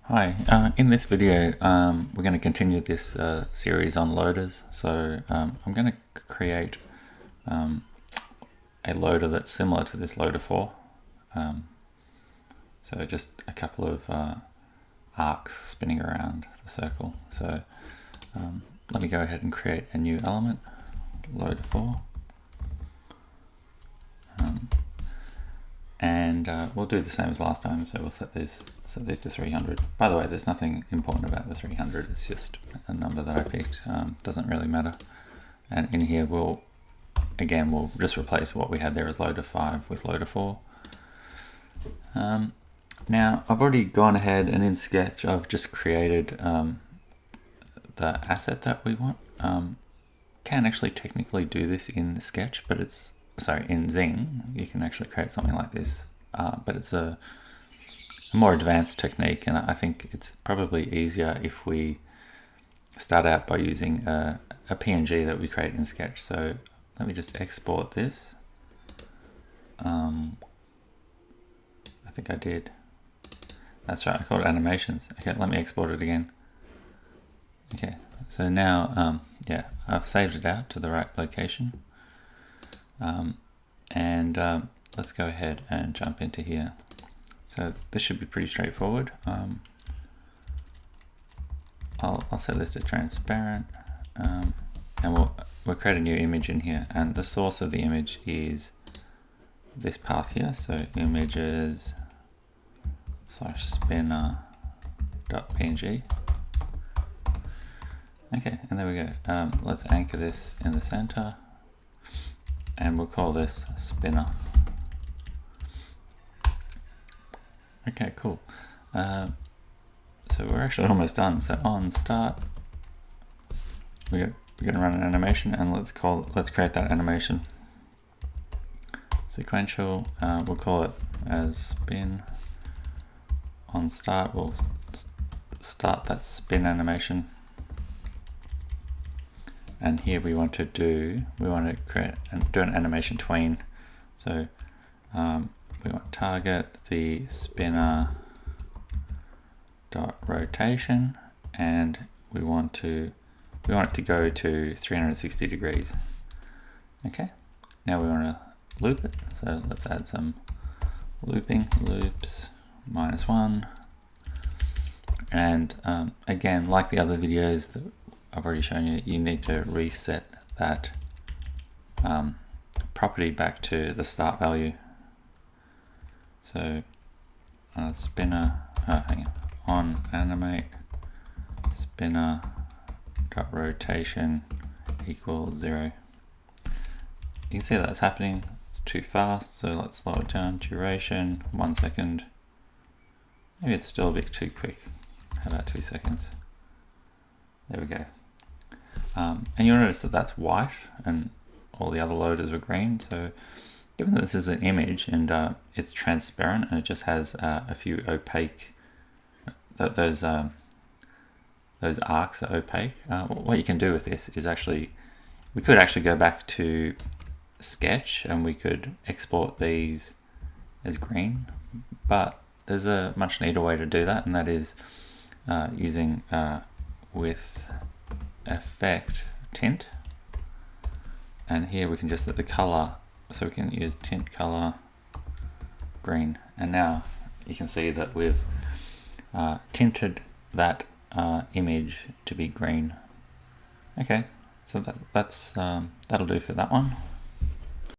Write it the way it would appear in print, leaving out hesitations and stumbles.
Hi, in this video we're going to continue this series on loaders. So I'm going to create a loader that's similar to this loader 4. So just a couple of arcs spinning around the circle. So let me go ahead and create a new element, loader 4. And we'll do the same as last time, so we'll set these to 300. By the way, there's nothing important about the 300, it's just a number that I picked, doesn't really matter. And in here we'll just replace what we had there as loader 5 with loader 4. Now I've already gone ahead and in Sketch I've just created the asset that we want. Can actually technically do this in Sketch, but in Zing you can actually create something like this, but it's a more advanced technique, and I think it's probably easier if we start out by using a PNG that we create in Sketch. So let me just export this. I think I did. That's right, I called it animations. Okay, let me export it again. Okay, so now yeah, I've saved it out to the right location. Let's go ahead and jump into here. So this should be pretty straightforward. I'll set this to transparent, and we'll create a new image in here, and the source of the image is this path here. So images /spinner.png. Okay, and there we go. Let's anchor this in the center, and we'll call this spinner. Okay, cool. So we're actually almost done. So on start, we're going to run an animation, and let's create that animation. Sequential. We'll call it as spin. On start, we'll start that spin animation. And here we want to create and do an animation tween. So we want to target the spinner dot rotation, and we want it to go to 360 degrees. Okay, now we want to loop it. So let's add some looping loops -1. And again, like the other videos that I've already shown you, you need to reset that property back to the start value. So spinner, on animate spinner dot rotation equals 0. You can see that's happening. It's too fast, so let's slow it down. Duration 1 second. Maybe it's still a bit too quick. How about 2 seconds? There we go. And you'll notice that that's white and all the other loaders were green. So given that this is an image and it's transparent and it just has a few opaque, those arcs are opaque, what you can do with this is we could actually go back to Sketch and we could export these as green, but there's a much neater way to do that, and that is using with effect tint, and here we can just set the color, so we can use tint color green, and now you can see that we've tinted that image to be green. Okay, so that'll do for that one.